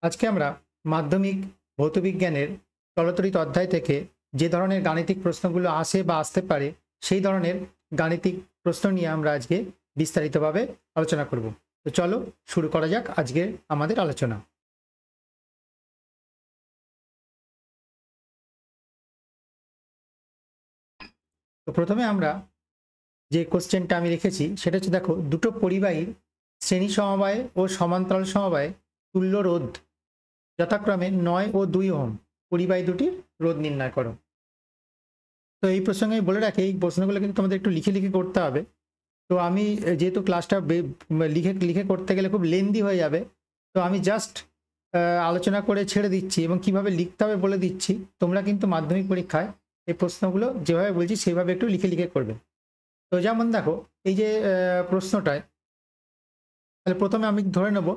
আজকে আমরা মাধ্যমিক ভৌতবিজ্ঞানের তলতরিত অধ্যায় থেকে যে ধরনের গাণিতিক প্রশ্নগুলো আসে বা আসতে পারে সেই ধরনের গাণিতিক প্রশ্ন নিয়ে আমরা আজকে বিস্তারিতভাবে আলোচনা করব। তো চলো শুরু করা যাক আজকে আমাদের আলোচনা। তো প্রথমে আমরা যে কোশ্চেনটা আমি রেখেছি সেটা হচ্ছে, দেখো, দুটো পরিবাহীর শ্রেণী সমবায় ও সমান্তরাল সমবায়ে তুল্য রোধ যথাক্রমে 9 ও 2 ওহম, পরিবাহী দুটির রোধ নির্ণয় করো। তো এই প্রসঙ্গে আমি বলে রাখি, এই প্রশ্নগুলো কিন্তু তোমাদের একটু লিখে লিখে করতে হবে। তো আমি যেহেতু ক্লাসটা লিখে লিখে করতে গেলে খুব লেন্দি হয়ে যাবে, তো আমি জাস্ট আলোচনা করে ছেড়ে দিচ্ছি এবং কিভাবে লিখতে হবে বলে দিচ্ছি। তোমরা কিন্তু মাধ্যমিক পরীক্ষায় এই প্রশ্নগুলো যেভাবে বলছি সেভাবে একটু লিখে লিখে করবে। তো যেমন দেখো, এই যে প্রশ্নটায়, তাহলে প্রথমে আমি ধরে নেব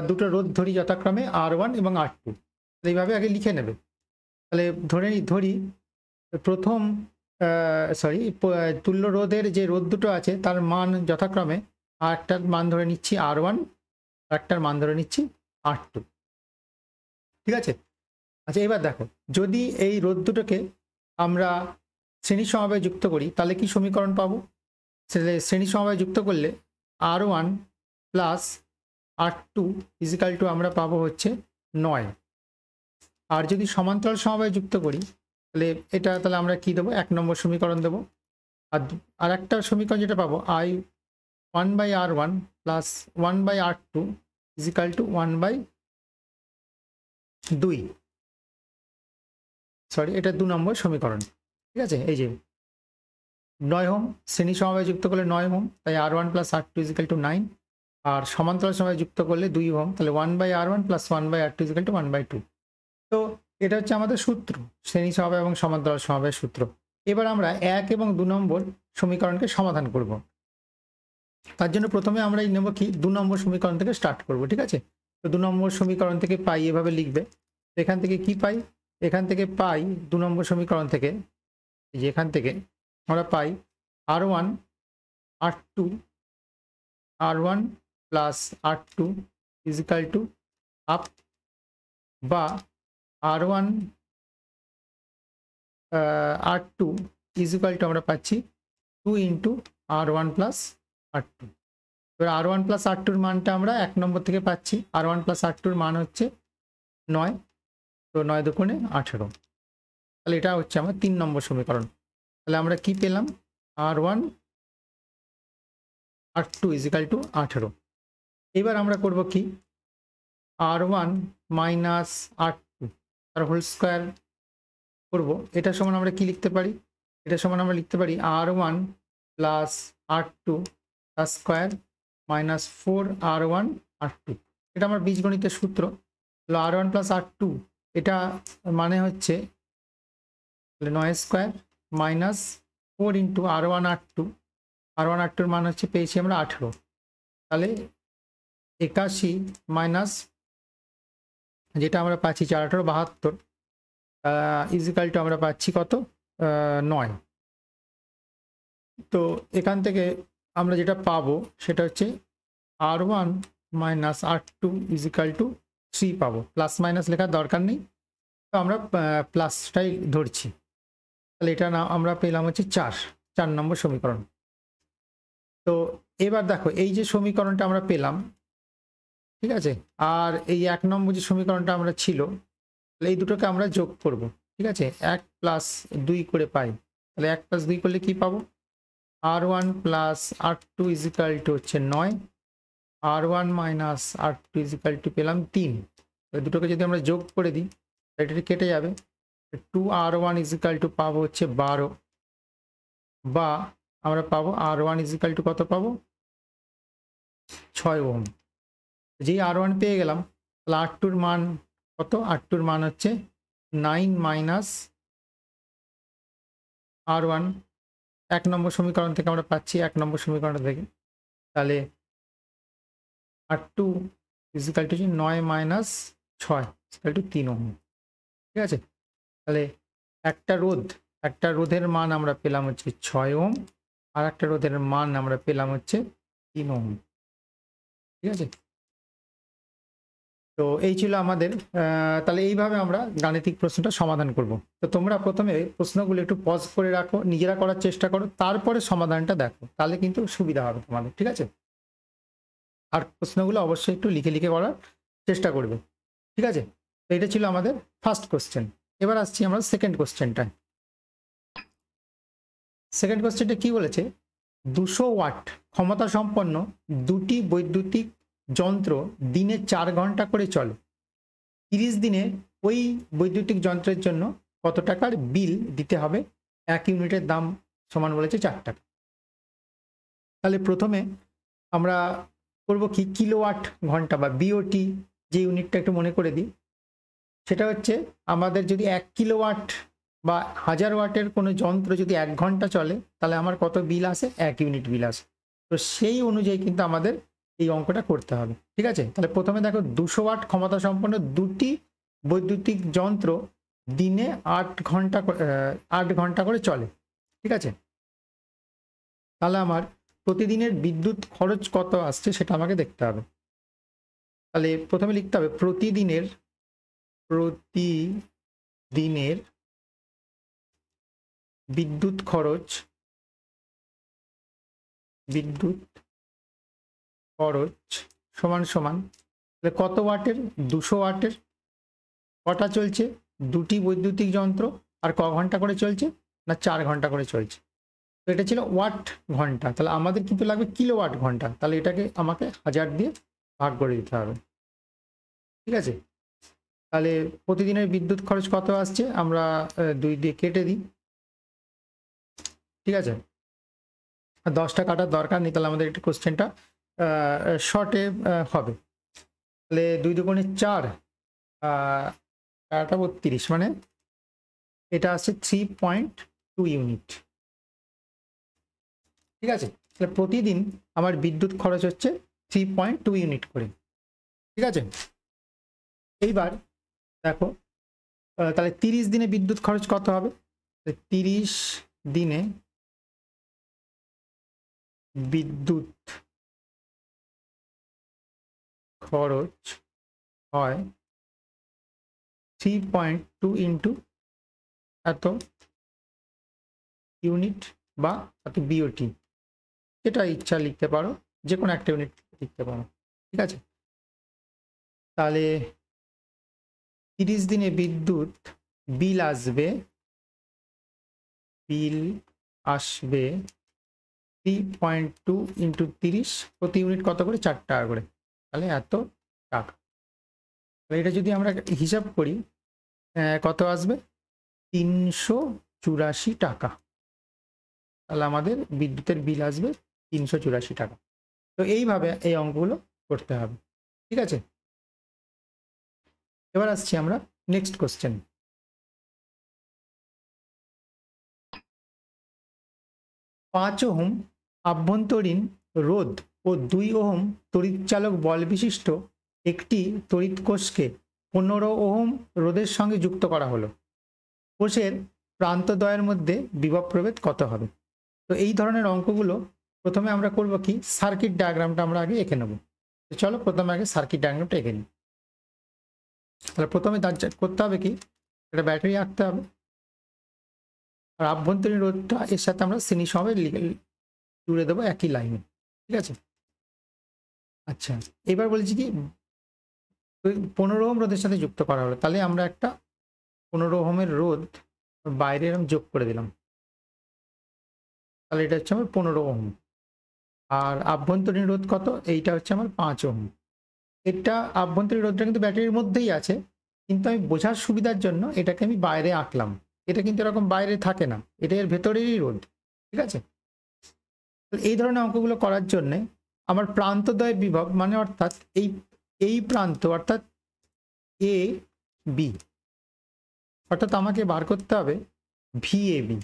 দুটো রোধ ধরি যথাক্রমে R1 এবং R2, এইভাবে আগে লিখে নেবে। তাহলে ধরি প্রথম তুল্য রোধের যে রোধ দুটো আছে তার মান যথাক্রমে, আর একটার মান ধরে নিচ্ছি R1, আর একটার মান ধরে নিচ্ছি R2। ঠিক আছে। আচ্ছা, এবার দেখো, যদি এই রোধ দুটোকে আমরা শ্রেণী সমবায়ে যুক্ত করি তাহলে কি সমীকরণ পাবো? শ্রেণী সমবায়ে যুক্ত করলে R1 plus R2 equal two আমরা পাবো হচ্ছে 9। আর যদি সমান্তরাল সমবায়ে যুক্ত করি তাহলে আমরা কি দেবো? 1 নম্বর সমীকরণ দেবো। আর একটা সমীকরণ যেটা পাবো, I1/R1 plus 1/R2 is equal two 1/2। Sorry, এটা 2 নম্বর সমীকরণ। ঠিক আছে। এই যে 9 ওহম শ্রেণী সমবায়ে যুক্ত করলে 9 ওহম, তাই R1 plus R2 equal to 9। আর সমান্তরাল সমবায়ে যুক্ত করলে 2 ওহম, তাহলে 1/R1 plus 1/R2 is equal two 1/2। তো এটা হচ্ছে আমাদের সূত্র, শ্রেণী সমবায় এবং সমান্তরাল সমবায়ের সূত্র। এবার আমরা 1 এবং 2 নম্বর সমীকরণকে সমাধান করব। তার জন্য প্রথমে আমরা নেব কি, 2 নম্বর সমীকরণ থেকে স্টার্ট করব। ঠিক আছে। তো 2 নম্বর সমীকরণ থেকে পাই, এভাবে লিখবে। এখান থেকে কি পাই? এখান থেকে পাই 2 নম্বর সমীকরণ থেকে, যে এখান থেকে আমরা পাই R1 R2 R1 plus R2 equal to half, বা R1 R2 ইজিক্যাল টু আমরা পাচ্ছি 2 ইন্টু R1 প্লাস R2। এবার R1 প্লাস R2-র মানটা আমরা 1 নম্বর থেকে পাচ্ছি। R1 প্লাস R2-র মান হচ্ছে 9, তো 9 দুগুণে 18। তাহলে এটা হচ্ছে আমার 3 নম্বর সমীকরণ। তাহলে আমরা কি পেলাম? R1 R2 equal two 18। এবার আমরা করব কি, R1 মাইনাস R2 তার হোল স্কোয়ার করবো। এটা সমান আমরা কি লিখতে পারি? এটা সমান আমরা লিখতে পারি R1 প্লাস R2 তার স্কোয়ার মাইনাস 4R1 R2। এটা আমার বীজগণিতের সূত্র। R1 প্লাস R2 এটা মানে হচ্ছে 9 square minus 4 into R1 R2। R1 R2-র মান হচ্ছে পেয়েছি আমরা 18। তাহলে 81 মাইনাস যেটা আমরা পাচ্ছি 4 18 72 ইজিক্যাল টু আমরা পাচ্ছি কত? 9। তো এখান থেকে আমরা যেটা পাবো সেটা হচ্ছে R1 minus R2 equal to 3 পাবো। প্লাস মাইনাস লেখার দরকার নেই, তো আমরা প্লাসটাই ধরছি। তাহলে এটা না আমরা পেলাম হচ্ছে 4 নম্বর সমীকরণ। তো এবার দেখো, এই যে সমীকরণটা আমরা পেলাম, ঠিক আছে, আর এই 1 নম্বর যে সমীকরণটা আমরা ছিল, তাহলে এই দুটোকে আমরা যোগ করব। ঠিক আছে, 1 প্লাস 2 করে পাই। তাহলে 1 প্লাস 2 করলে কি পাবো? R1 plus R2 equal to হচ্ছে 9। R1 minus R2 equal two পেলাম 3। দুটোকে যদি আমরা যোগ করে দিই এটা কেটে যাবে। 2R1 ইজিক্যাল টু পাবো হচ্ছে 12, বা আমরা পাবো R1 ইজিক্যাল টু কত পাবো? 6 ওহম। যেই R1 পেয়ে গেলাম, তাহলে R2-র মান কত? R2-র মান হচ্ছে 9 মাইনাস R1। 1 নম্বর সমীকরণ থেকে আমরা পাচ্ছি, 1 নম্বর সমীকরণ থেকে। তাহলে R2 equal to 9 minus 6 equal to 3 ohm. ঠিক আছে। তাহলে একটা রোধের মান আমরা পেলাম হচ্ছে 6 ওহম, আর একটা রোধের মান আমরা পেলাম হচ্ছে 3 ওহম। ঠিক আছে। তো এই ছিল আমাদের তাহলে এইভাবে আমরা গাণিতিক প্রশ্নটা সমাধান করব। তো তোমরা প্রথমে প্রশ্নগুলো একটু পজ করে রাখো, নিজেরা করার চেষ্টা করো, তারপরে সমাধানটা দেখো, তাহলে কিন্তু সুবিধা হবে তোমাদের, ঠিক আছে? আর প্রশ্নগুলো অবশ্যই একটু লিখে লিখে করার চেষ্টা করবে, ঠিক আছে? তো এটা ছিল আমাদের ফার্স্ট কোশ্চেন। এবার আসছি আমরা সেকেন্ড কোশ্চেনটায়। সেকেন্ড কোশ্চেনটা কি বলেছে, 200 ওয়াট ক্ষমতা সম্পন্ন দুটি বৈদ্যুতিক যন্ত্র দিনে 4 ঘন্টা করে চলে। 30 দিনে ওই বৈদ্যুতিক যন্ত্রের জন্য কত টাকার বিল দিতে হবে? 1 ইউনিটের দাম সমান বলেছে 4 টাকা। তাহলে প্রথমে আমরা করব কি, কিলোওয়াট ঘন্টা বা বিওটি যে ইউনিটটা একটু মনে করে দিই, সেটা হচ্ছে আমাদের যদি 1 কিলোওয়াট বা 1000 ওয়াটের কোনো যন্ত্র যদি 1 ঘন্টা চলে, তাহলে আমার কত বিল আসে? 1 ইউনিট বিল আসে। তো সেই অনুযায়ী কিন্তু আমাদের এই অঙ্কটা করতে হবে, ঠিক আছে? তাহলে প্রথমে দেখো 200 ওয়াট ক্ষমতা সম্পন্ন দুটি বৈদ্যুতিক যন্ত্র দিনে 8 ঘন্টা করে চলে, ঠিক আছে? তাহলে আমার প্রতিদিনের বিদ্যুৎ খরচ কত আসছে সেটা আমাকে দেখতে হবে। তাহলে প্রথমে লিখতে হবে প্রতিদিনের বিদ্যুৎ খরচ সমান সমান কত ওয়াটের? 200 ওয়াটের। কটা চলছে? দুটি বৈদ্যুতিক যন্ত্র। আর ক ঘন্টা করে চলছে? না 4 ঘন্টা করে চলছে। তো এটা ছিল ওয়াট ঘন্টা, তাহলে আমাদের কিন্তু লাগবে কিলোওয়াট ঘন্টা। তাহলে এটাকে আমাকে 1000 দিয়ে ভাগ করে দিতে হবে, ঠিক আছে? তাহলে প্রতিদিনের বিদ্যুৎ খরচ কত আসছে আমরা 2 দিয়ে কেটে দিই, ঠিক আছে? 10টা কাটার দরকার নেই, তাহলে আমাদের একটু কোশ্চেনটা শর্টে হবে। তাহলে 2 দুগুণে 4, 32, মানে এটা আসছে 3.2 ইউনিট, ঠিক আছে? তাহলে প্রতিদিন আমার বিদ্যুৎ খরচ হচ্ছে 3.2 ইউনিট করে, ঠিক আছে? এইবার দেখো তাহলে 30 দিনে বিদ্যুৎ খরচ কত হবে? 30 দিনে বিদ্যুৎ খরচ হয় 3.2 ইন্টু এত ইউনিট বা এত বিওটি, যেটা ইচ্ছা লিখতে পারো, যে কোনো একটা ইউনিট লিখতে পারো, ঠিক আছে? তাহলে 30 দিনে বিদ্যুৎ বিল আসবে 3.2 ইন্টু 30, প্রতি ইউনিট কত করে? 4 টাকা করে, তাহলে এত টাকা। তাহলে এটা যদি আমরা হিসাব করি কত আসবে? 384 টাকা। তাহলে আমাদের বিদ্যুতের বিল আসবে 384 টাকা। তো এইভাবে এই অঙ্কগুলো করতে হবে, ঠিক আছে? এবার আসছি আমরা নেক্সট কোশ্চেন। 5 ওহম আভ্যন্তরীণ রোধ ও 2 ওহম তড়িৎচালক বল বিশিষ্ট একটি তড়িৎ কোষকে 15 ওহম রোধের সঙ্গে যুক্ত করা হলো। কোষের প্রান্তদ্বয়ের মধ্যে বিভব প্রভেদ কত হবে? তো এই ধরনের অঙ্কগুলো প্রথমে আমরা করব কি, সার্কিট ডায়াগ্রামটা আমরা আগে এঁকে নেব। চলো প্রথমে আগে সার্কিট ডায়াগ্রামটা এঁকে নিই। তাহলে প্রথমে করতে হবে কি, একটা ব্যাটারি আঁকতে হবে, আর আভ্যন্তরীণ রোধটা এর সাথে আমরা শ্রেণী সমেত জুড়ে দেবো একই লাইনে, ঠিক আছে? আচ্ছা, এবার বলছি কি 15 ওহম রোধের সাথে যুক্ত করা হলো, তাহলে আমরা একটা 15 ওহমের রোধ বাইরে এরকম যোগ করে দিলাম, তাহলে এটা হচ্ছে আমার 15 ওহম। আর আভ্যন্তরীণ রোধ কত? এইটা হচ্ছে আমার 5 ওহম। এটা আভ্যন্তরীণ রোধটা কিন্তু ব্যাটারির মধ্যেই আছে, কিন্তু আমি বোঝার সুবিধার জন্য এটাকে আমি বাইরে আঁকলাম। এটা কিন্তু এরকম বাইরে থাকে না, এটা এর ভেতরেরই রোধ, ঠিক আছে? এই ধরনের অঙ্কগুলো করার জন্য আমার প্রান্তদ্বয়ের বিভব, মানে অর্থাৎ এই প্রান্ত অর্থাৎ এ বি, অর্থাৎ আমাকে বার করতে হবে ভিএবি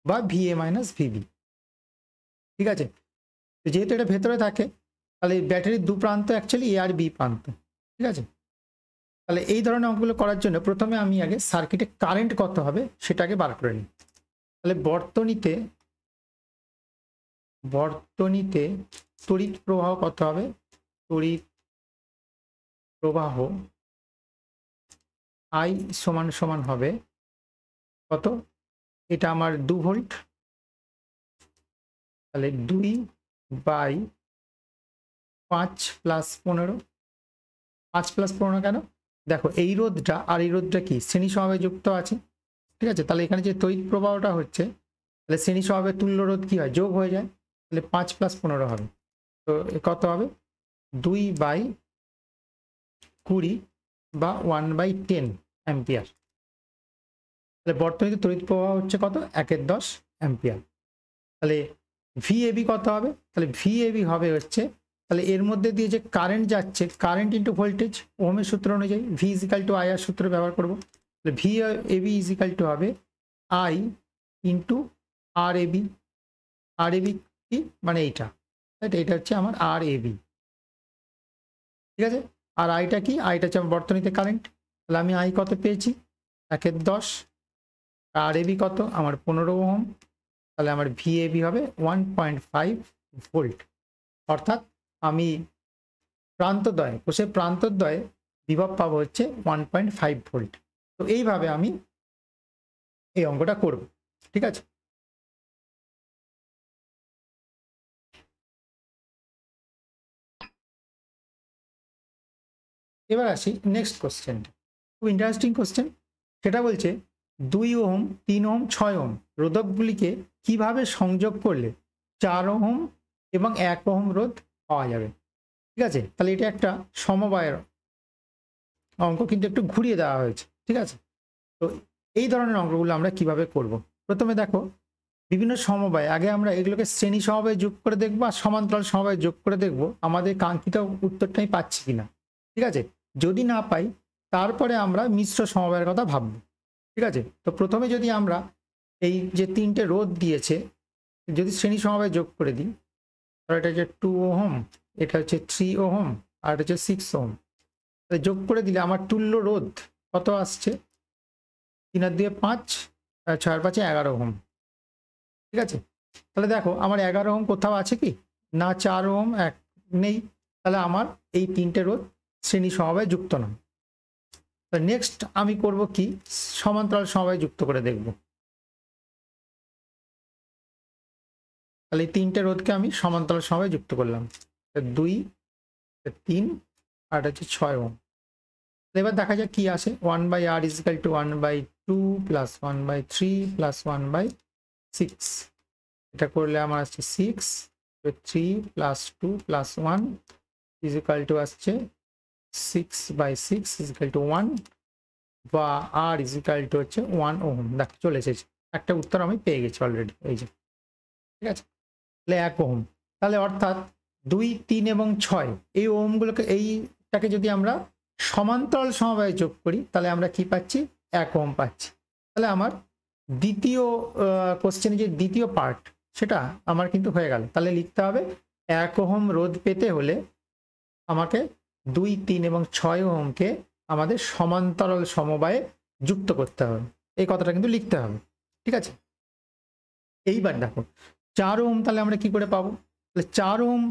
বা ভিএ মাইনাস ভিবি, ঠিক আছে? যেহেতু এটা ভেতরে থাকে, তাহলে ব্যাটারির 2 প্রান্ত অ্যাকচুয়ালি এ আর বি প্রান্ত, ঠিক আছে? তাহলে এই ধরনের অঙ্কগুলো করার জন্য প্রথমে আমি আগে সার্কিটে কারেন্ট কত হবে সেটাকে বার করে নিই। তাহলে বর্তনীতে তড়িৎ প্রবাহ কত হবে? তড়িৎ প্রবাহ আই সমান সমান হবে কত, এটা আমার 2 ভোল্ট, তাহলে 2/5 প্লাস 15। 5 প্লাস 15 কেন, দেখো এই রোধটা আর এই রোধটা কি শ্রেণী সমবায়ে যুক্ত আছে, ঠিক আছে। তাহলে এখানে যে তড়িৎ প্রবাহটা হচ্ছে, তাহলে শ্রেণী সমবায়ে তুল্য রোধ কি হয়, যোগ হয়ে যায়, তাহলে 5 প্লাস 15 হবে। তো কত হবে, 2/20 বা 1/10 অ্যাম্পিয়ার। তাহলে বর্তনীতে তড়িৎ প্রবাহ হচ্ছে কত, 1/10 অ্যাম্পিয়ার। তাহলে ভিএবি কত হবে, তাহলে ভিএবি হবে হচ্ছে, তাহলে এর মধ্যে দিয়ে যে কারেন্ট যাচ্ছে, কারেন্ট ইন্টু ভোল্টেজ, ওহমের সূত্র অনুযায়ী V equal to I R সূত্র ব্যবহার করবো। তাহলে ভিএবি ইজিক্যাল টু হবে I into R AB. R AB কি মানে এইটা, এটা হচ্ছে আমার আর এবি, ঠিক আছে। আর আইটা কি, আইটা হচ্ছে আমার বর্তনীতে কারেন্ট, তাহলে আমি আই কত পেয়েছি 1/10, আর এবি কত আমার 15 ওহম, তাহলে আমার ভিএবি হবে 1.5 ভোল্ট। অর্থাৎ আমি প্রান্তদ্বয় কোষের প্রান্তদ্বয়ে বিভব পাবো হচ্ছে 1.5 ভোল্ট। তো এইভাবে আমি এই অঙ্কটা করব, ঠিক আছে। এবার আসি নেক্সট কোশ্চেন, খুব ইন্টারেস্টিং কোশ্চেন। সেটা বলছে 2 ওহম, 3 ওহম, 6 ওহম রোধকগুলিকে কিভাবে সংযোগ করলে 4 ওহম এবং 1 ওহম রোধ পাওয়া যাবে, ঠিক আছে। তাহলে এটা একটা সমবায়ের অঙ্ক, কিন্তু একটু ঘুরিয়ে দেওয়া হয়েছে, ঠিক আছে। তো এই ধরনের অঙ্কগুলো আমরা কিভাবে করব, প্রথমে দেখো বিভিন্ন সমবায়, আগে আমরা এগুলোকে শ্রেণী সমবায়ে যোগ করে দেখবো আর সমান্তরাল সমবায়ে যোগ করে দেখব আমাদের কাঙ্ক্ষিত উত্তরটাই পাচ্ছি কিনা, ঠিক আছে। যদি না পাই তারপরে আমরা মিশ্র সমবায়ের কথা ভাববো, ঠিক আছে। তো প্রথমে যদি আমরা এই যে 3টে রোধ দিয়েছে যদি শ্রেণী সমবায়ে যোগ করে দিই, তাহলে এটা হচ্ছে 2 ওহম, এটা হচ্ছে 3 ওহম, আর এটা হচ্ছে 6 ওহম। যোগ করে দিলে আমার তুল্য রোধ কত আসছে, 3 আর 2 5, 6 আর 5 11 ওহম, ঠিক আছে। তাহলে দেখো আমার 11 ওহম কোথাও আছে কি না, 4 ওহম এক নেই, তাহলে আমার এই 3টে রোধ শ্রেণী সমবায়ে যুক্ত নয়। নেক্সট আমি করব কি, সমান্তরাল সমবায়ে যুক্ত করে দেখব। তাহলে এই 3টে রোধকে আমি সমান্তরাল সমবায়ে যুক্ত করলাম, 2, 3 আর হচ্ছে 6 ওহম। এবার দেখা যাক কি আসে, 1/r is equal two 1/2 plus 1/3 plus 1/6। এটা করলে আমার আসছে 6, 3 প্লাস 2 প্লাস 1 ইজিক্যাল টু আসছে 6/6 ইজিক্যাল টু 1, বা আর ইজিক্যাল টু হচ্ছে 1 ওহম। দেখ চলে এসেছে, একটা উত্তর আমি পেয়ে গেছি অলরেডি, এই যে, ঠিক আছে। তাহলে 1 ওহম, তাহলে অর্থাৎ 2, 3 এবং 6 এই ওহমগুলোকে, এইটাকে যদি আমরা সমান্তরাল সমবায়ে যোগ করি তাহলে আমরা কি পাচ্ছি, 1 ওহম পাচ্ছি। তাহলে আমার দ্বিতীয় কোশ্চেনে যে দ্বিতীয় পার্ট সেটা আমার কিন্তু হয়ে গেল। তাহলে লিখতে হবে 1 ওহম রোধ পেতে হলে আমাকে 2, 3 এবং 6 ওহমকে আমাদের সমান্তরাল সমবায়ে যুক্ত করতে হবে, এই কথাটা কিন্তু লিখতে হবে, ঠিক আছে। এইবার দেখো 4 ওহম তাহলে আমরা কি করে পাবো, তাহলে 4 ওহম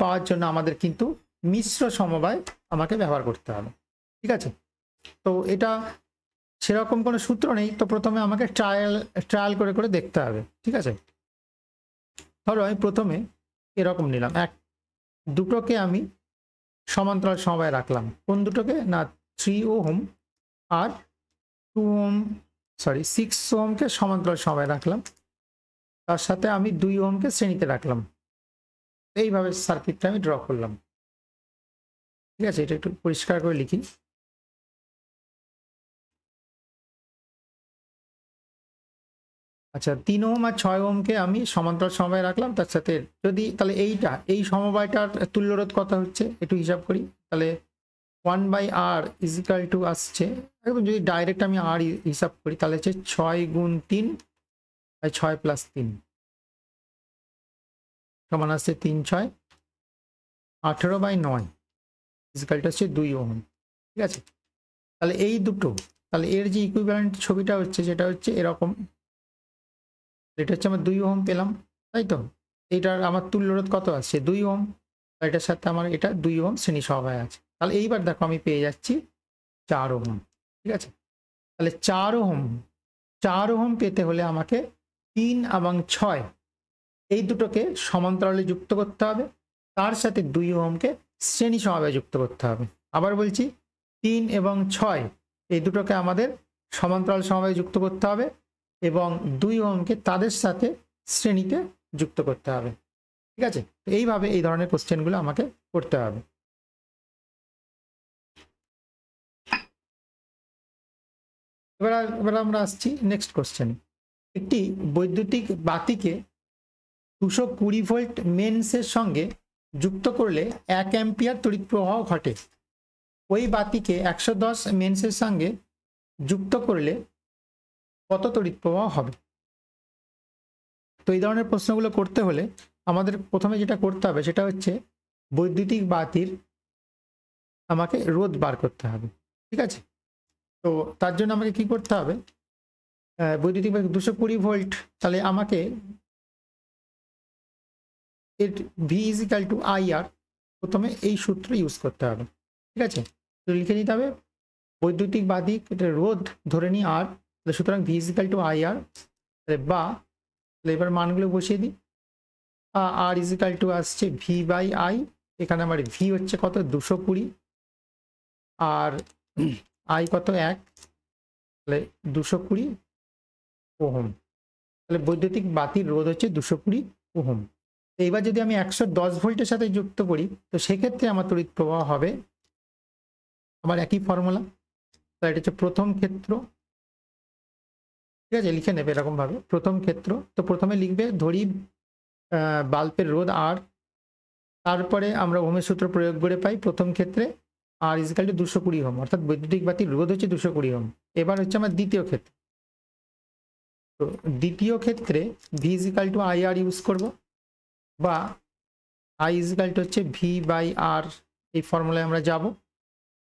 পাওয়ার জন্য আমাদের কিন্তু মিশ্র সমবায় আমাকে ব্যবহার করতে হবে, ঠিক আছে। তো এটা সেরকম কোনো সূত্র নেই, তো প্রথমে আমাকে ট্রায়াল করে করে দেখতে হবে, ঠিক আছে। ধরো আমি প্রথমে এরকম নিলাম, দুটোকে আমি সমান্তরাল সমবায়ে রাখলাম, কোন দুটোকে না 3 ওহম আর 2 ওহম, সরি 6 ওহমকে সমান্তরাল সমবায়ে রাখলাম, তার সাথে আমি 2 ওহমকে শ্রেণীতে রাখলাম। এইভাবে সার্কিটটা আমি ড্র করলাম, ঠিক আছে। এটা একটু পরিষ্কার করে লিখি। আচ্ছা 3 ওহম আর 6 ওহমকে আমি সমান্তরাল সমবায়ে রাখলাম, তার সাথে যদি তাহলে এই সমবায়টার তুল্য রোধ কত হচ্ছে একটু হিসাব করি, তাহলে 1/r ইজিক্যাল টু আসছে, একদম যদি ডাইরেক্ট আমি আর হিসাব করি তাহলে হচ্ছে 6 গুণ 3 6 প্লাস 3 সমান আসছে 3, 6, 18/9 ইজিক্যালটা হচ্ছে 2 ওহম, ঠিক আছে। তাহলে এই দুটো, তাহলে এর যে ইকুইভ্যালেন্ট ছবিটা হচ্ছে সেটা হচ্ছে এরকম, এটা হচ্ছে আমার 2 ওহম পেলাম, তাই তো। এটার আমার তুল্য রোধ কত আসছে 2 ওহম, এটার সাথে আমার এটা 2 ওহম শ্রেণী সমবায় আছে, তাহলে এইবার দেখো আমি পেয়ে যাচ্ছি 4 ওহম। ঠিক আছে, তাহলে 4 ওহম পেতে হলে আমাকে 3 এবং 6 এই দুটোকে সমান্তরালে যুক্ত করতে হবে, তার সাথে 2 ওহমকে শ্রেণী সমবায়ে যুক্ত করতে হবে। আবার বলছি, 3 এবং 6 এই দুটোকে আমাদের সমান্তরাল সমবায়ে যুক্ত করতে হবে এবং 2 ওহমকে তাদের সাথে শ্রেণীতে যুক্ত করতে হবে। ঠিক আছে, এইভাবে এই ধরনের কোশ্চেনগুলো আমাকে করতে হবে। এবার আমরা আসছি নেক্সট কোশ্চেন। একটি বৈদ্যুতিক বাতিকে 220 ভোল্ট মেন্সের সঙ্গে যুক্ত করলে 1 অ্যাম্পিয়ার তড়িৎ প্রবাহ ঘটে। ওই বাতিকে 110 মেন্সের সঙ্গে যুক্ত করলে কত তড়িৎ প্রবাহ হবে? তো এই ধরনের প্রশ্নগুলো করতে হলে আমাদের প্রথমে যেটা করতে হবে সেটা হচ্ছে বৈদ্যুতিক বাতির আমাকে রোধ বার করতে হবে। ঠিক আছে, তো তার জন্য আমাকে কি করতে হবে, বৈদ্যুতিক বাতি 220 ভোল্ট, তাহলে আমাকে এর V is equal two IR, প্রথমে এই সূত্র ইউজ করতে হবে। ঠিক আছে, তো লিখে নিতে হবে বৈদ্যুতিক বাতিক রোধ ধরে নিই আর, তাহলে সুতরাং V is equal two IR, বা এবার মানগুলো বসিয়ে দিই। আর ইজ ইকাল টু আসছে ভি বাই আই, এখানে আমার ভি হচ্ছে কত 220 আর আই কত 1, তাহলে 220 ওহম। তাহলে বৈদ্যুতিক বাতির রোধ হচ্ছে 220 ওহম। এইবার যদি আমি 110 ভোল্টের সাথে যুক্ত করি তো সেক্ষেত্রে আমার তড়িৎ প্রবাহ হবে আমার একই ফর্মুলা, তো এটা হচ্ছে প্রথম ক্ষেত্র। ঠিক আছে, লিখে নেবে এরকম ভাবে প্রথম ক্ষেত্র। তো প্রথমে লিখবে ধরি বাল্বের রোধ আর, তারপরে আমরা ওহমের সূত্র প্রয়োগ করে পাই প্রথম ক্ষেত্রে আর ইজ ইকাল টু 220 ওহম, অর্থাৎ বৈদ্যুতিক বাতির রোধ হচ্ছে 220 ওহম। এবার হচ্ছে আমার দ্বিতীয় ক্ষেত্র, তো দ্বিতীয় ক্ষেত্রে V is equal to I R use করবো, বা আই ইজ ইকাল টু হচ্ছে ভি বাই আর, এই ফর্মুলায় আমরা যাব।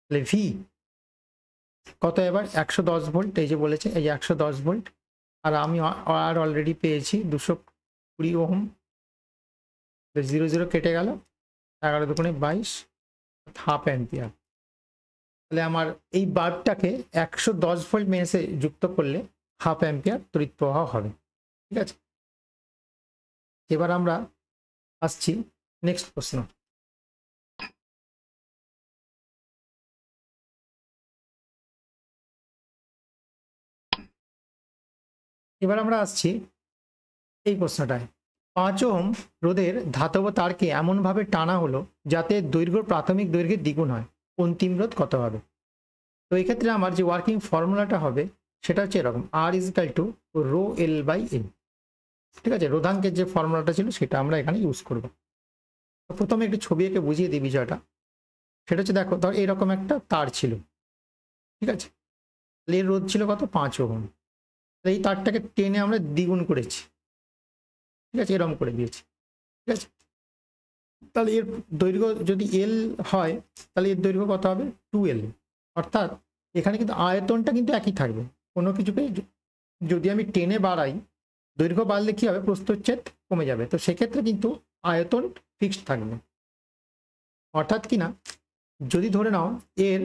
তাহলে ভি কত এবার 110 ভোল্ট, এই যে বলেছে এই যে 110 ভোল্ট, আর আমি আর অলরেডি পেয়েছি 220 ওহম। 0 0 কেটে গেল, 11 দুগুণে 22, হাফ অ্যাম্পিয়ার। তাহলে আমার এই বাল্বটাকে 110 ভোল্ট মেন্সে যুক্ত করলে হাফ অ্যাম্পিয়ার তড়িৎ প্রবাহ হবে। ঠিক আছে, এবার আমরা আসছি নেক্সট প্রশ্ন। এবার আমরা আসছি এই প্রশ্নটায়, 5 ওহম রোধের ধাতব তারকে এমনভাবে টানা হলো যাতে দৈর্ঘ্য প্রাথমিক দৈর্ঘ্যের দ্বিগুণ হয়, অন্তিম রোধ কত হবে? তো এই ক্ষেত্রে আমার যে ওয়ার্কিং ফর্মুলাটা হবে সেটা হচ্ছে এরকম, R is equal to rho L by L. ঠিক আছে, রোধাঙ্কের যে ফর্মুলাটা ছিল সেটা আমরা এখানে ইউজ করব। প্রথমে একটু ছবি এঁকে বুঝিয়ে দিই বিষয়টা। সেটা হচ্ছে দেখো, ধর এরকম একটা তার ছিল। ঠিক আছে, এর রোধ ছিল কত 5 ওহম। এই তারটাকে টেনে আমরা দ্বিগুণ করেছি। ঠিক আছে, এরকম করে দিয়েছি। ঠিক আছে, তাহলে এর দৈর্ঘ্য যদি এল হয় তাহলে এর দৈর্ঘ্য কত হবে 2L। অর্থাৎ এখানে কিন্তু আয়তনটা কিন্তু একই থাকবে, কোনো কিছুকে যদি আমি টেনে বাড়াই দৈর্ঘ্য বাড়লে কি হবে, প্রস্থচ্ছেদ কমে যাবে, তো সেক্ষেত্রে কিন্তু আয়তন ফিক্সড থাকবে। অর্থাৎ কি না, যদি ধরে নাও এর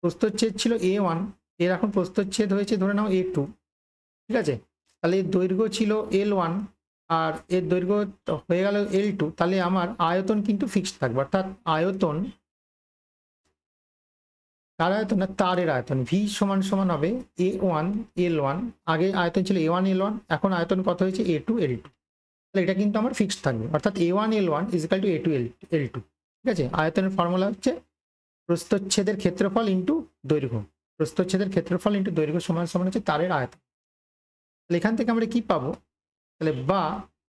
প্রস্থচ্ছেদ ছিল A1, এর এখন প্রস্থচ্ছেদ হয়েছে ধরে নাও A2। ঠিক আছে, তাহলে এর দৈর্ঘ্য ছিল L1 আর এর দৈর্ঘ্য হয়ে গেল L2, তাহলে আমার আয়তন কিন্তু ফিক্সড থাকবে। অর্থাৎ আয়তন, তার আয়তন না তারের আয়তন, ভি সমান সমান হবে A1 L1, আগে আয়তন ছিল A1 L1, এখন আয়তন কত হয়েছে A2 L2। তাহলে এটা কিন্তু আমার ফিক্সড থাকবে, অর্থাৎ A1 L1 is equal two A2 L2। ঠিক আছে, আয়তনের ফর্মুলা হচ্ছে প্রস্থচ্ছেদের ক্ষেত্রফল ইন্টু দৈর্ঘ্য, প্রস্থচ্ছেদের ক্ষেত্রফল ইন্টু দৈর্ঘ্য সমান সমান হচ্ছে তারের আয়তন। তাহলে এখান থেকে আমরা কি পাবো, তাহলে বা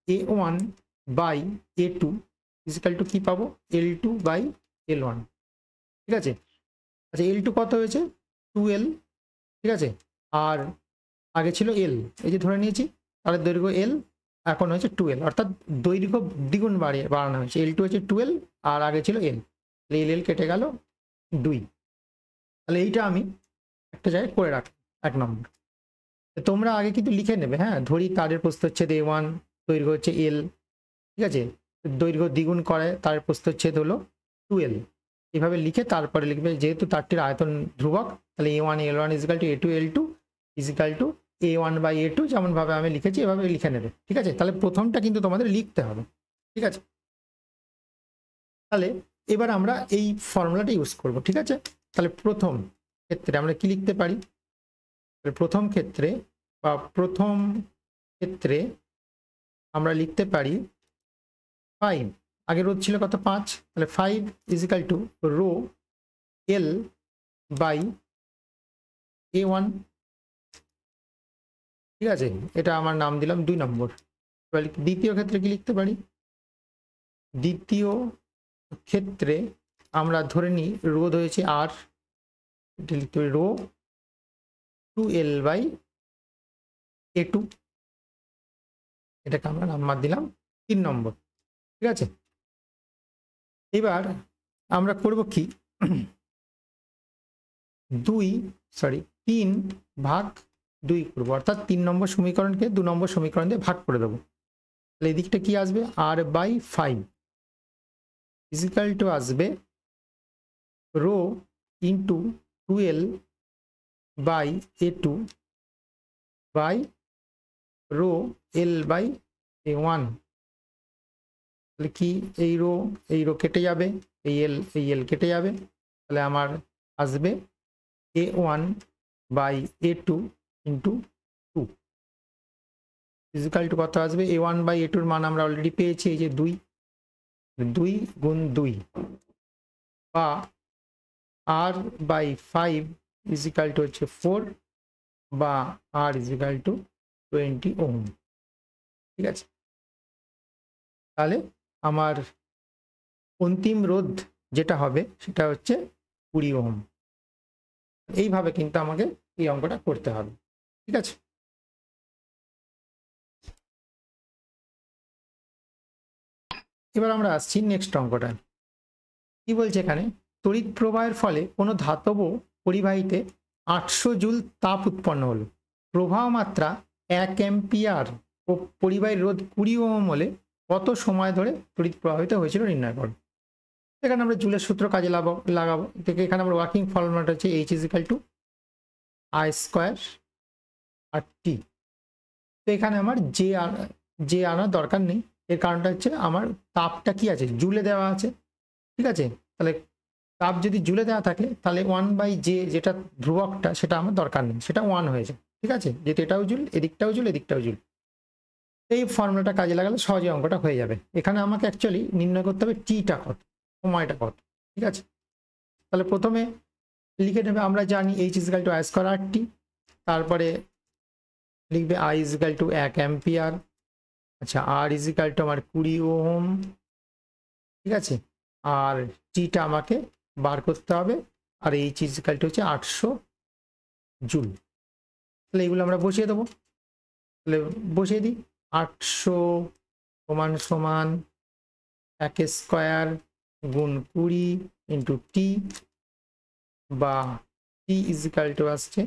A1 by A2 is equal two কি পাবো L2 বাই L1। ঠিক আছে, আচ্ছা L2 কত হয়েছে 2L। ঠিক আছে, আর আগে ছিল L, এই যে ধরে নিয়েছি, তাহলে দৈর্ঘ্য L এখন হয়েছে 2L, অর্থাৎ দৈর্ঘ্য দ্বিগুণ বাড়ানো হয়েছে। L2 হচ্ছে 2L আর আগে ছিল L, L কেটে গেল 2। তাহলে এইটা আমি একটা জায়গায় করে রাখি 1 নম্বর। তোমরা আগে কিন্তু লিখে নেবে, হ্যাঁ, ধরি তারের প্রস্থ হচ্ছে A1, দৈর্ঘ্য হচ্ছে L। ঠিক আছে, দৈর্ঘ্য দ্বিগুণ করে তার প্রস্থচ্ছেদ হলো 2L। এইভাবে লিখে তারপরে লিখবে, যেহেতু তারটির আয়তন ধ্রুবক, তাহলে A1 L1 equal to A2 L2 equal to A1 by A2, যেমনভাবে আমি লিখেছি এভাবে লিখে নেবে। ঠিক আছে, তাহলে প্রথমটা কিন্তু তোমাদের লিখতে হবে। ঠিক আছে, তাহলে এবার আমরা এই ফর্মুলাটা ইউজ করব। ঠিক আছে, তাহলে প্রথম ক্ষেত্রে আমরা কি লিখতে পারি, প্রথম ক্ষেত্রে আমরা লিখতে পারি 5, আগে রোধ ছিল কত 5, তাহলে 5 equal to rho L by A1। ঠিক আছে, এটা আমার নাম দিলাম 2 নম্বর। এবার দ্বিতীয় ক্ষেত্রে কি লিখতে পারি, দ্বিতীয় ক্ষেত্রে আমরা ধরে নিই রোধ হয়েছে আর, এটা লিখতে পারি রো 2L বাই A2, এটাকে আমরা নাম্বার দিলাম 3 নম্বর। ঠিক আছে, এবার আমরা করব কি 3/2 করবো, অর্থাৎ 3 নম্বর সমীকরণকে 2 নম্বর সমীকরণ দিয়ে ভাগ করে দেবো। তাহলে এদিকটা কি আসবে, আর বাই 5 ইজিক্যাল টু আসবে rho into 2L by A2 by rho L by A1। তাহলে কি এই রো কেটে যাবে, এই এল কেটে যাবে, তাহলে আমার আসবে A1 by A2 into 2 is equal two কত আসবে, A1 বাই A2 মান আমরা অলরেডি পেয়েছি, এই যে 2 গুণ 2 বা আর বাই 5 ইজিক্যাল টু হচ্ছে 4 বা আর ইজিক্যাল টু 20 ওহম। ঠিক আছে, তাহলে আমার অন্তিম রোধ যেটা হবে সেটা হচ্ছে 20 ওহম। এইভাবে কিন্তু আমাকে এই অঙ্কটা করতে হবে। ঠিক আছে, এবার আমরা আসছি নেক্সট অঙ্কটা। কি বলছে এখানে, তড়িৎ প্রবাহের ফলে কোনো ধাতব পরিবাহীতে 800 জুল তাপ উৎপন্ন হলো, প্রবাহ মাত্রা 1 অ্যাম্পিয়ার ও পরিবাহীর রোধ 20 ওহম হলে কত সময় ধরে তড়িৎ প্রবাহিত হয়েছিল নির্ণয় করো। এখানে আমরা জুলের সূত্র কাজে লাগাবো। থেকে এখানে আমরা ওয়ার্কিং ফর্মুলাটা হচ্ছে H is equal to I square R T. তো এখানে আমার জে আনার দরকার নেই, এর কারণটা হচ্ছে আমার তাপটা কি আছে, জুলে দেওয়া আছে। ঠিক আছে, তাহলে তাপ যদি জুলে দেওয়া থাকে তাহলে 1/J যেটা ধ্রুবকটা সেটা আমার দরকার নেই, সেটা 1 হয়ে যায়। ঠিক আছে, যেহেতু এটাও জুল, এদিকটাও জুল, এদিকটাও জুল, এই ফর্মুলাটা কাজে লাগালে সহজে অঙ্কটা হয়ে যাবে। এখানে আমাকে অ্যাকচুয়ালি নির্ণয় করতে হবে টিটা কত, সময়টা কত। ঠিক আছে, তাহলে প্রথমে লিখে নেবে, আমরা জানি H is equal to I square R T, তারপরে লিখবে I ইজিক্যাল টু 1 অ্যাম্পিয়ার, আচ্ছা আর ইজিক্যাল টু আমার 20 ওহম। ঠিক আছে, আর টিটা আমাকে বার করতে হবে, আর H ইজিক্যাল টু হচ্ছে 800 জুল। তাহলে এগুলো আমরা বসিয়ে দেবো, তাহলে বসিয়ে দিই 800 সমান সমান 1 স্কোয়ার গুণ 20 ইন্টু টি, বা টি ইজিক্যাল টু আসছে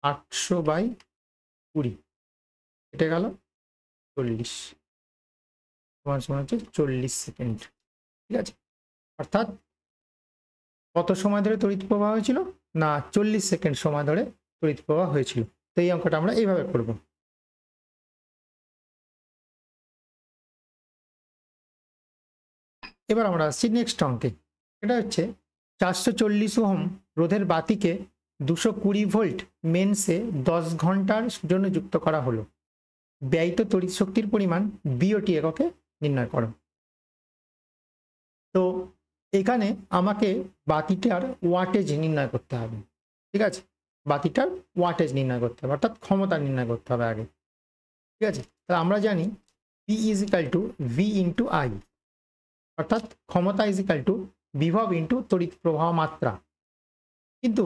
800/20, কেটে গেল 40 সমান সমান হচ্ছে 40 সেকেন্ড। ঠিক আছে, অর্থাৎ কত সময় ধরে তড়িৎ প্রবাহ হয়েছিল না 40 সেকেন্ড সময় ধরে তড়িৎ প্রবাহ হয়েছিল। তো এই অঙ্কটা আমরা এইভাবে করব। এবার আমরা আসছি নেক্সট অঙ্কে। এটা হচ্ছে 440 ওহম রোধের বাতিকে 220 ভোল্ট মেন্সে 10 ঘন্টার জন্য যুক্ত করা হলো, ব্যয়িত তড়িৎ শক্তির পরিমাণ বিওটি এককে নির্ণয় করো। তো এখানে আমাকে বাতিটার ওয়াটেজ নির্ণয় করতে হবে। ঠিক আছে, বাতিটার ওয়াটেজ নির্ণয় করতে হবে, অর্থাৎ ক্ষমতা নির্ণয় করতে হবে আগে। ঠিক আছে, তাহলে আমরা জানি P equal to V into I, অর্থাৎ ক্ষমতা ইজিক্যাল টু বিভব ইন্টু তড়িৎ প্রবাহ মাত্রা। কিন্তু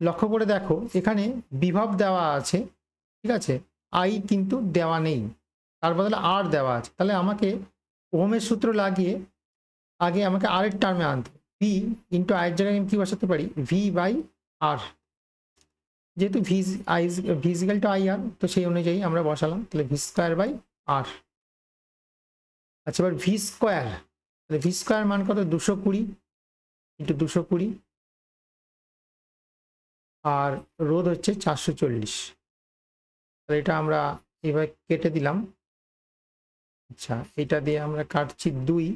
লক্ষ্য করে দেখো এখানে বিভব দেওয়া আছে, ঠিক আছে, I কিন্তু দেওয়া নেই, তার বদলে R দেওয়া আছে। তাহলে আমাকে ওহমের সূত্র লাগিয়ে আগে আমাকে আর এর টার্মে আনতে, V ইন্টু I এর জায়গায় আমি কি বসাতে পারি, V বাই R, যেহেতু V ইজিক্যাল টু IR, তো সেই অনুযায়ী আমরা বসালাম, তাহলে V স্কোয়ার বাই R। আচ্ছা, এবার V স্কোয়ার, তাহলে V স্কোয়ার মান কত, 220, ইন্টু 220 আর রোধ হচ্ছে 440। তাহলে এটা আমরা এবার কেটে দিলাম। আচ্ছা, এটা দিয়ে আমরা কাটছি 2,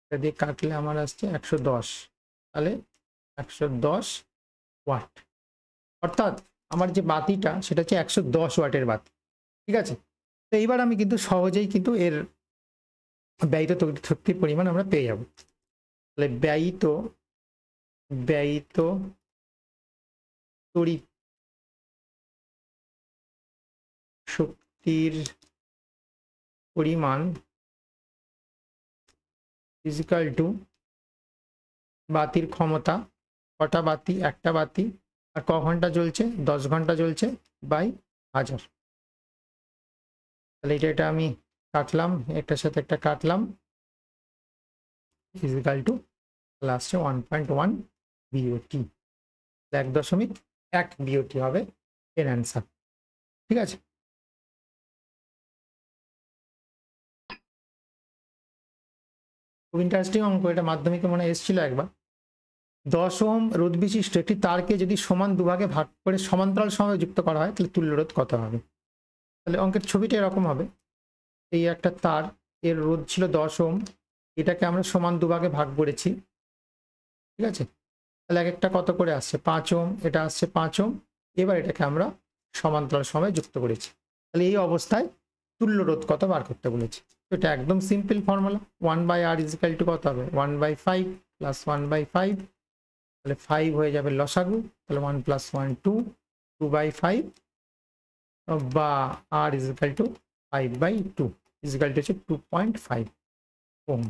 এটা দিয়ে কাটলে আমার আসছে 110। তাহলে 110 ওয়াট, অর্থাৎ আমার যে বাতিটা সেটা হচ্ছে 110 ওয়াটের বাতি। ঠিক আছে, তো এইবার আমি কিন্তু সহজেই কিন্তু এর ব্যয়িত তড়িৎ শক্তির পরিমাণ আমরা পেয়ে যাব। তাহলে ব্যয়িত তড়িৎ শক্তির পরিমাণ ইজিক্যাল টু বাতির ক্ষমতা, কটা বাতি, একটা বাতি, আর ক ঘন্টা জ্বলছে, 10 ঘন্টা জ্বলছে, বাই 1000। তাহলে এটা আমি কাটলাম, একটার সাথে একটা কাটলাম, ইজিক্যাল টু লাস্টে 1.1 বিওটি, 1.1 বিওটি হবে এর অ্যান্সার। ঠিক আছে, খুব ইন্টারেস্টিং অঙ্ক এটা, মাধ্যমিকে মনে এসেছিল একবার। 10 ওহম রোধ বিশিষ্ট একটি তারকে যদি সমান দুভাগে ভাগ করে সমান্তরাল সময়ে যুক্ত করা হয় তাহলে তুল্য রোধ কত হবে? তাহলে অঙ্কের ছবিটা এরকম হবে, এই একটা তার, এর রোধ ছিল 10 ওহম, এটাকে আমরা সমান দুভাগে ভাগ করেছি। ঠিক আছে, তাহলে এক একটা কত করে আসছে, 5 ওহম, এটা আসছে 5 ওহম। এবার এটাকে আমরা সমান্তরাল সময়ে যুক্ত করেছি, তাহলে এই অবস্থায় তুল্য রোধ কত বার করতে বলেছি। এটা একদম simple formula, 1/r is equal two কত হবে, 1/5 প্লাস 1/5, তাহলে 5 হয়ে যাবে লসাগু, তাহলে 1 + 1 2, 2/5 বা r equal to 5/2 equal to হচ্ছে 2.5 ওহম।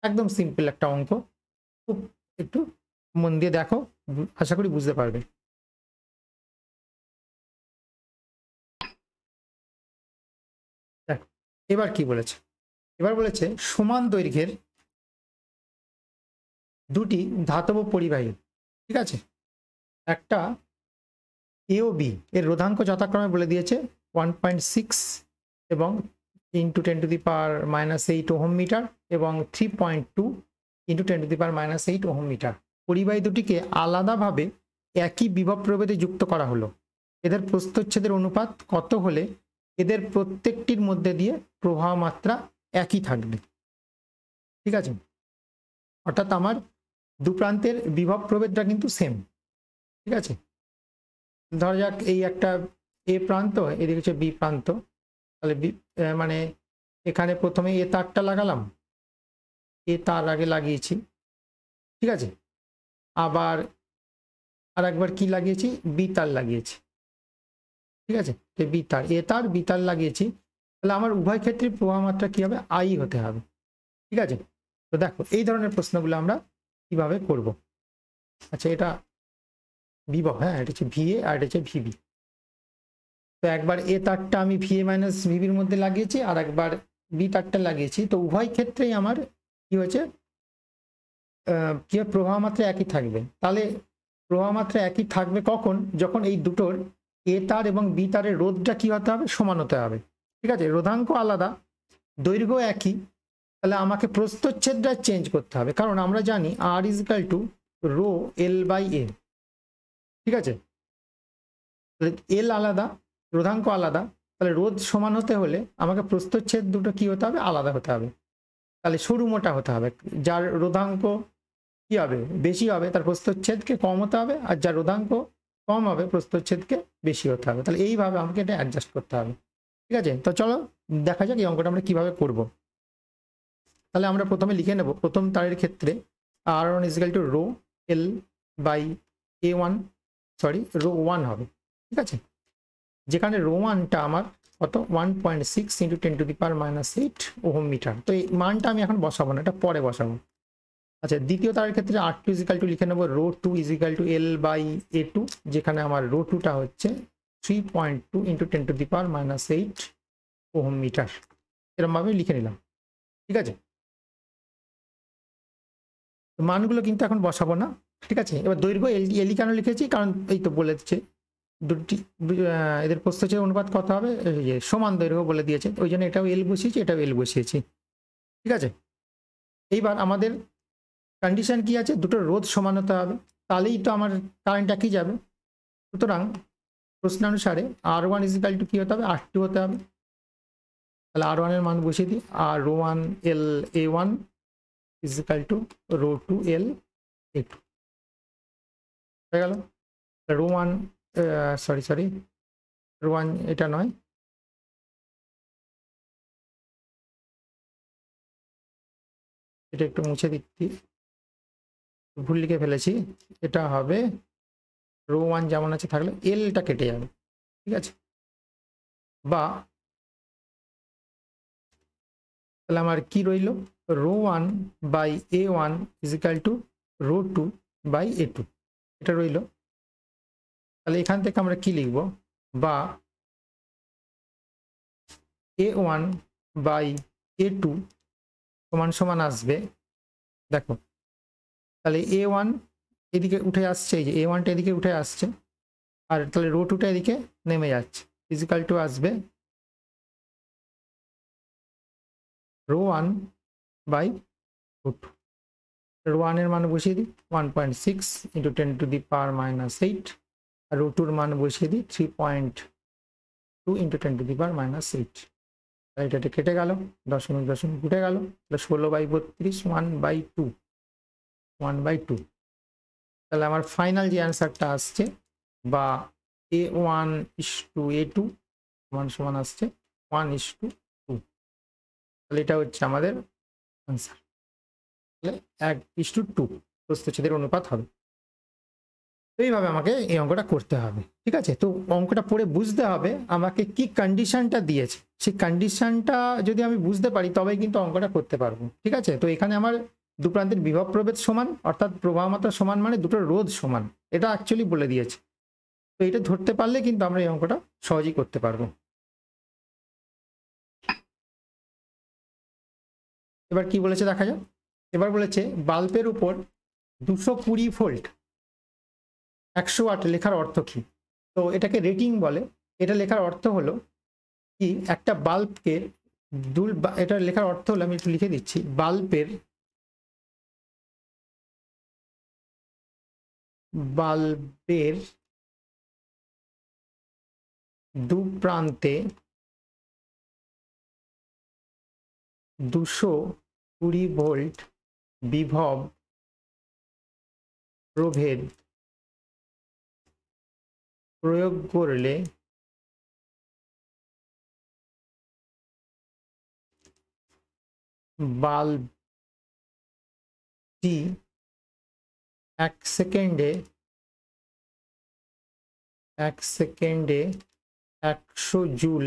একদম সিম্পল একটা অঙ্ক, খুব একটু মন দিয়ে দেখো, আশা করি বুঝতে পারবে। দেখো এবার কি বলেছে, এবার বলেছে সমান দৈর্ঘ্যের দুটি ধাতব পরিবাহী, ঠিক আছে, একটা এ ও বি, এর রোধাঙ্ক যথাক্রমে বলে দিয়েছে 1.6 এবং ইন্টু 10⁻⁻8 ওহম মিটার এবং 3.2 ইন্টু 10⁻⁻8 ওহম মিটার। পরিবাহী দুটিকে আলাদাভাবে একই বিভব প্রভেদে যুক্ত করা হলো। এদের প্রস্থচ্ছেদের অনুপাত কত হলে এদের প্রত্যেকটির মধ্যে দিয়ে প্রবাহ মাত্রা একই থাকবে? ঠিক আছে, অর্থাৎ আমার দু প্রান্তের বিভব প্রভেদটা কিন্তু সেম। ঠিক আছে, ধরা যাক এই একটা এ প্রান্ত, এদিকে হচ্ছে বি প্রান্ত, তাহলে মানে এখানে প্রথমে এ তারটা লাগালাম, এ তার আগে লাগিয়েছি। ঠিক আছে, আবার আর একবার কি লাগিয়েছি, বি তার লাগিয়েছি। ঠিক আছে, বি তার, এ তার বি তার লাগিয়েছি, তাহলে আমার উভয় ক্ষেত্রে প্রবাহ মাত্রা কি হবে, আই হতে হবে। ঠিক আছে, তো দেখো এই ধরনের প্রশ্নগুলো আমরা কিভাবে করব। আচ্ছা, এটা বিভব, হ্যাঁ এটা হচ্ছে ভিএ আর এটা হচ্ছে ভিবি। তো একবার এ তারটা আমি ভিএ মাইনাস ভিবির মধ্যে লাগিয়েছি, আর একবার বি তারটা লাগিয়েছি, তো উভয় ক্ষেত্রেই আমার কি হয়েছে, কি প্রবাহ মাত্রা একই থাকবে। তাহলে প্রবাহ মাত্রা একই থাকবে কখন, যখন এই দুটোর এ তার এবং বি তারের রোধটা কি হতে হবে, সমান হতে হবে। ঠিক আছে, রোধাঙ্ক আলাদা, দৈর্ঘ্য একই, তাহলে আমাকে প্রস্থচ্ছেদটা চেঞ্জ করতে হবে, কারণ আমরা জানি আর ইজিক্যাল টু রো L/A। ঠিক আছে, এল আলাদা, রোধাঙ্ক আলাদা, তাহলে রোধ সমান হতে হলে আমাকে প্রস্থচ্ছেদ দুটো কি হতে হবে, আলাদা হতে হবে। তাহলে সরু মোটা হতে হবে, যার রোধাঙ্ক কি হবে, বেশি হবে, তার প্রস্থচ্ছেদকে কম হতে হবে, আর যার রোধাঙ্ক কম হবে প্রস্থচ্ছেদকে বেশি হতে হবে। তাহলে এইভাবে আমাকে এটা অ্যাডজাস্ট করতে হবে। ঠিক আছে, তো চলো দেখা যাক এই অঙ্কটা আমরা কিভাবে করব। তাহলে আমরা প্রথমে লিখে নেব, প্রথম তারের ক্ষেত্রে R1 equal to rho L/A1, sorry rho 1 হবে। ঠিক আছে, যেখানে রো 1টা আমার কত, 1.6 ইন্টু 10⁻⁻8 ওহম মিটার। তো এই মানটা আমি এখন বসাবো না, এটা পরে বসাবো। আচ্ছা, দ্বিতীয় তারের ক্ষেত্রে R2 ইজিক্যাল টু লিখে নেবো রো 2 ইজিক্যাল টু L/A2, যেখানে আমার রো 2টা হচ্ছে 3.2 ইন্টু 10⁻⁻8 ওহম মিটার। এরকমভাবে লিখে নিলাম। ঠিক আছে, মানগুলো কিন্তু এখন বসাবো না। ঠিক আছে, এবার দৈর্ঘ্য এলি কেন লিখেছি, কারণ এই তো বলেছে দুটি এদের প্রস্থচ্ছেদের অনুপাত কত হবে, সমান দৈর্ঘ্য বলে দিয়েছে, ওই জন্য এটাও এল বসিয়েছি, এটাও এল বসিয়েছি। ঠিক আছে, এইবার আমাদের কন্ডিশন কি আছে, দুটো রোধ সমান হতে হবে, তাহলেই তো আমার কারেন্ট একই যাবে। সুতরাং প্রশ্নানুসারে R1 ইজিক্যাল টু কি হতে হবে, R2 হতে হবে। তাহলে R1 এর মান বসিয়ে দিই, R1 L A1 equal to rho 2 L A2 হয়ে গেল। রো 1 সরি রো 1 এটা নয়, এটা একটু মুছে দিচ্ছি, ভুল লিখে ফেলেছি। এটা হবে রো 1 যেমন আছে থাকলে এলটা কেটে যাবে, ঠিক আছে। বা তাহলে আমার কি রইল, rho 1 by A1 equal to rho 2 by A2 এটা রইল। তাহলে এখান থেকে আমরা কি লিখব, বা A1 বাই A2 সমান সমান আসবে, দেখো তাহলে A1 এদিকে উঠে আসছে, এই যে A1টা এদিকে উঠে আসছে, আর তাহলে রো 2টা এদিকে নেমে যাচ্ছে, ইজিক্যাল টু আসবে রো 1 বাই রো 2। রো 1 এর মান বসিয়ে দিই 1.6 ইন্টু 10 টু দি পাওয়ার -8, আর রো 2 এর মান বসিয়ে দিই 3.2 ইন্টু 10 টু দি পাওয়ার -8। এটা কেটে গেল, দশমিক দশমিক উঠে গেল, তাহলে 16/32 1/2। তাহলে আমার ফাইনাল যে অ্যান্সারটা আসছে, বা A1 to A2 সমান সমান আসছে 1:2। তাহলে এটা হচ্ছে আমাদের অ্যান্সার। তাহলে 1:2 প্রস্থচ্ছেদের অনুপাত হবে। তো এইভাবে আমাকে এই অঙ্কটা করতে হবে, ঠিক আছে। তো অঙ্কটা পড়ে বুঝতে হবে আমাকে কি কন্ডিশনটা দিয়েছে, সেই কন্ডিশনটা যদি আমি বুঝতে পারি তবেই কিন্তু অঙ্কটা করতে পারবো, ঠিক আছে। তো এখানে আমার দু প্রান্তের বিভব প্রভেদ সমান, অর্থাৎ প্রবাহ মাত্রা সমান মানে দুটো রোধ সমান, এটা অ্যাকচুয়ালি বলে দিয়েছে। তো এটা ধরতে পারলে কিন্তু আমরা এই অঙ্কটা সহজেই করতে পারবো। এবার কি বলেছে দেখা যাক। এবার বলেছে বাল্বের উপর 220 ভোল্ট 100 ওয়াট লেখার অর্থ কি। তো এটাকে রেটিং বলে। এটা লেখার অর্থ হলো কি, একটা বাল্বকে এটা লেখার অর্থ হলো, আমি একটু লিখে দিচ্ছি, বাল্বের দু প্রান্তে 220 ভোল্ট বিভব প্রভেদ প্রয়োগ করলে বাল্বটি 1 সেকেন্ডে 100 জুল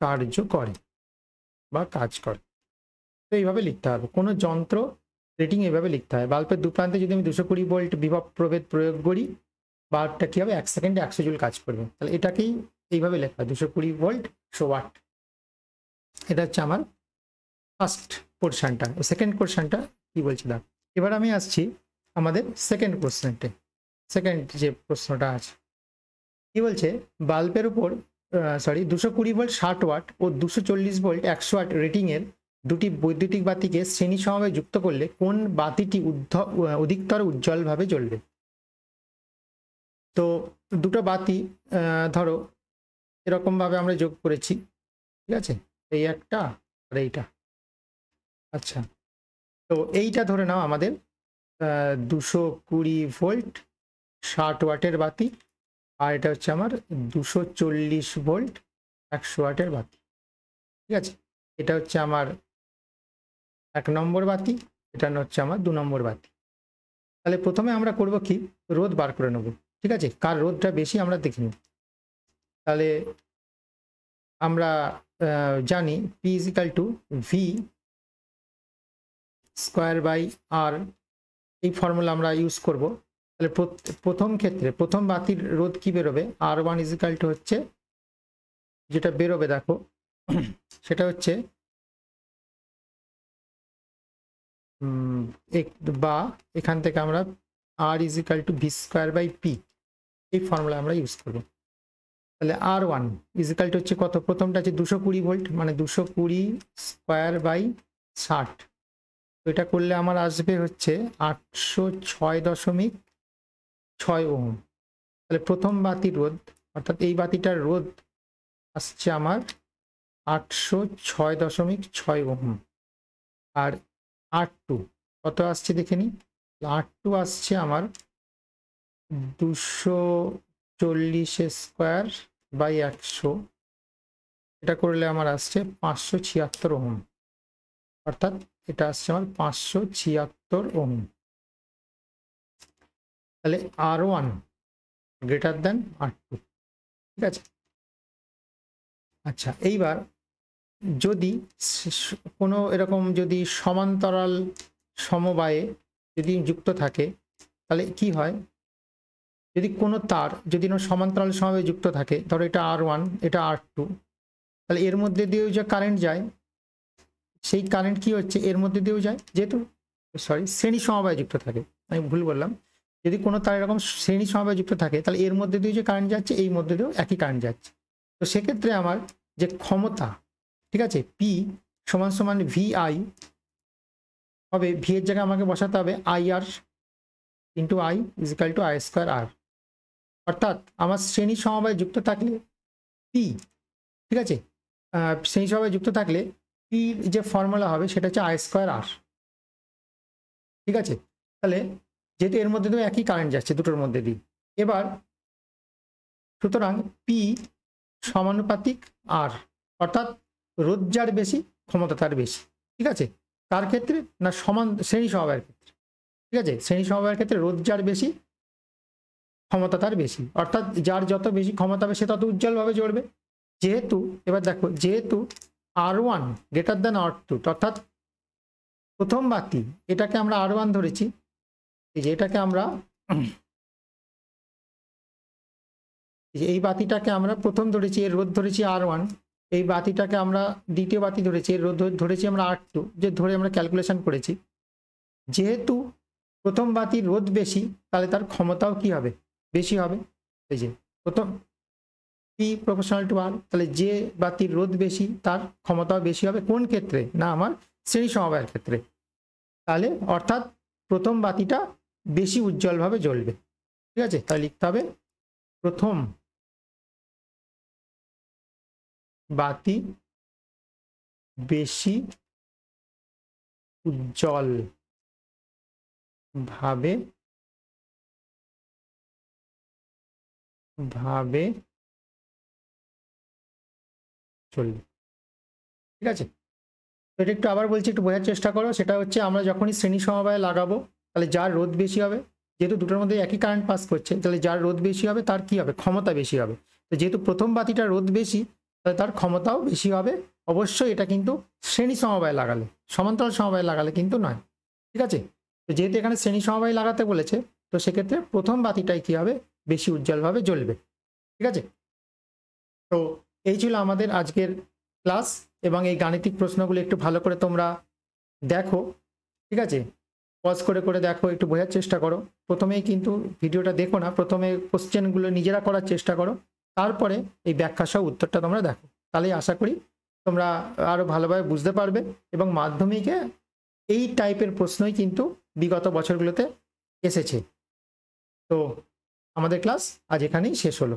কার্য করে বা কাজ করে। তো এইভাবে লিখতে হবে, কোনো যন্ত্র রেটিং এইভাবে লিখতে হয়। বাল্বের দু প্রান্তে যদি আমি 220 ভোল্ট বিভব প্রভেদ প্রয়োগ করি, বাল্বটা কি হবে, 1 সেকেন্ডে 100 জুল কাজ করবে। তাহলে এটাকেই এইভাবে লেখা হয় 220 ভোল্ট 100 ওয়াট। এটা হচ্ছে আমার ফার্স্ট পোর্শনটা। সেকেন্ড পোর্শনটা কি বলছি দেখ। এবার আমি আসছি আমাদের সেকেন্ড কোশ্চেনটে। সেকেন্ড যে প্রশ্নটা আছে কি বলছে, বাল্বের উপর 220 ভোল্ট 60 ওয়াট ও 240 ভোল্ট 100 ওয়াট রেটিংয়ের দুটি বৈদ্যুতিক বাতিকে শ্রেণী সমভাবে যুক্ত করলে কোন বাতিটি অধিকতর উজ্জ্বলভাবে জ্বলবে। তো দুটো বাতি ধরো এরকম ভাবে আমরা যোগ করেছি, ঠিক আছে, এই একটা আর এইটা। আচ্ছা, তো এইটা ধরে নাও আমাদের 220 ভোল্ট 60 ওয়াটের বাতি, আর এটা হচ্ছে আমার 240 ভোল্ট 100 ওয়াটের বাতি, ঠিক আছে। এটা হচ্ছে আমার 1 নম্বর বাতি, এটা হচ্ছে আমার 2 নম্বর বাতি। তাহলে প্রথমে আমরা করব কি, রোধ বার করে নেব, ঠিক আছে, কার রোধটা বেশি আমরা দেখে নেব। তাহলে আমরা জানি P = V square by R, এই ফর্মুলা আমরা ইউজ করব। তাহলে প্রথম ক্ষেত্রে প্রথম বাতির রোধ কি বেরোবে, R1 = হচ্ছে যেটা বেরোবে দেখো সেটা হচ্ছে বা এখান থেকে আমরা R = V² বাই P, এই ফর্মুলা আমরা ইউজ করব। তাহলে R1 ইজিক্যাল টু হচ্ছে কত, প্রথমটা আছে 220 ভোল্ট, মানে 220 স্কোয়ার বাই 60। তো এটা করলে আমার আসবে হচ্ছে 806.6 ওহম। তাহলে প্রথম বাতির রোধ অর্থাৎ এই বাতিটার রোধ আসছে আমার 806.6 ওহম। আর R2 কত আসছে দেখে নিই, R2 আসছে আমার 240 স্কোয়ার বাই 100, এটা করলে আমার আসছে 576 ওহম, অর্থাৎ এটা আসছে আমার 576 ওহম। তাহলে R1 গ্রেটার দেন R2, ঠিক আছে। আচ্ছা, এইবার যদি কোনো এরকম যদি সমান্তরাল সমবায়ে যদি যুক্ত থাকে তাহলে কি হয়, যদি কোনো তার যদি সমান্তরাল সমবায়ে যুক্ত থাকে, ধরো এটা R1 এটা R2, তাহলে এর মধ্যে দিয়েও যে কারেন্ট যায় সেই কারেন্ট কি হচ্ছে এর মধ্যে দিয়েও যায়, যেহেতু শ্রেণী সমবায়ে যুক্ত থাকে, আমি ভুল বললাম, যদি কোনো তার এরকম শ্রেণী সমবায়ে যুক্ত থাকে তাহলে এর মধ্যে দিয়ে যে কারেন্ট যাচ্ছে এই মধ্যে দিয়েও একই কারেন্ট যাচ্ছে। তো সেক্ষেত্রে আমার যে ক্ষমতা, ঠিক আছে, পি সমান সমান VI হবে, ভি এর জায়গায় আমাকে বসাতে হবে IR into I equal to I²R। অর্থাৎ আমার শ্রেণী সমবায়ে যুক্ত থাকলে পি, ঠিক আছে, শ্রেণী সমবায়ে যুক্ত থাকলে পির যে ফর্মুলা হবে সেটা হচ্ছে I²R, ঠিক আছে। তাহলে যেহেতু এর মধ্যে দিয়ে একই কারেন্ট যাচ্ছে দুটোর মধ্যে দিয়ে, এবার সুতরাং পি সমানুপাতিক আর, অর্থাৎ রোধ যার বেশি ক্ষমতা তার বেশি, ঠিক আছে। কার ক্ষেত্রে না সমান শ্রেণী সমবায়ের ক্ষেত্রে, ঠিক আছে, শ্রেণী সমবায়ের ক্ষেত্রে রোধ যার বেশি ক্ষমতা তার বেশি, অর্থাৎ যার যত বেশি ক্ষমতা হবে সে তত উজ্জ্বলভাবে জ্বলবে। যেহেতু এবার দেখো, যেহেতু R1 গ্রেটার দেন R2, অর্থাৎ প্রথম বাতি এটাকে আমরা R1 ধরেছি, এই যে এটাকে আমরা এই বাতিটাকে আমরা প্রথম ধরেছি, এর রোধ ধরেছি R1, এই বাতিটাকে আমরা দ্বিতীয় বাতি ধরেছি, এর রোধ ধরেছি আমরা R2, যে ধরে আমরা ক্যালকুলেশন করেছি। যেহেতু প্রথম বাতির রোধ বেশি তাহলে তার ক্ষমতাও কি হবে, বেশি হবে। এই যে প্রথম P প্রপোর্শনাল টু R, তাহলে যে বাতির রোধ বেশি তার ক্ষমতাও বেশি হবে, কোন ক্ষেত্রে না আমার শ্রেণী সমবায়ের ক্ষেত্রে। তাহলে অর্থাৎ প্রথম বাতিটা বেশি উজ্জ্বলভাবে জ্বলবে, ঠিক আছে। তাহলে লিখতে হবে প্রথম বাতি বেশি উজ্জ্বল ভাবে চলবে, ঠিক আছে। এটা একটু আবার বলছি, একটু বোঝার চেষ্টা করো। সেটা হচ্ছে আমরা যখনই শ্রেণী সমবায়ে লাগাবো তাহলে যার রোধ বেশি হবে, যেহেতু দুটোর মধ্যে একই কারেন্ট পাস করছে, তাহলে যার রোধ বেশি হবে তার কি হবে, ক্ষমতা বেশি হবে। তো যেহেতু প্রথম বাতিটার রোধ বেশি তাহলে তার ক্ষমতাও বেশি হবে। অবশ্যই এটা কিন্তু শ্রেণী সমবায়ে লাগালে, সমান্তরাল সমবায়ে লাগালে কিন্তু নয়, ঠিক আছে। তো যেহেতু এখানে শ্রেণী সমবায়ে লাগাতে বলেছে, তো সেক্ষেত্রে প্রথম বাতিটাই কি হবে, বেশি উজ্জ্বলভাবে জ্বলবে, ঠিক আছে। তো এই ছিল আমাদের আজকের ক্লাস, এবং এই গাণিতিক প্রশ্নগুলো একটু ভালো করে তোমরা দেখো, ঠিক আছে। পজ করে করে দেখো, একটু বোঝার চেষ্টা করো। প্রথমেই কিন্তু ভিডিওটা দেখো না, প্রথমে কোশ্চেনগুলো নিজেরা করার চেষ্টা করো, তারপরে এই ব্যাখ্যা সহ উত্তরটা তোমরা দেখো। তাহলেই আশা করি তোমরা আরও ভালোভাবে বুঝতে পারবে, এবং মাধ্যমিকে এই টাইপের প্রশ্নই কিন্তু বিগত বছরগুলোতে এসেছে। তো আমাদের ক্লাস আজ এখানেই শেষ হলো।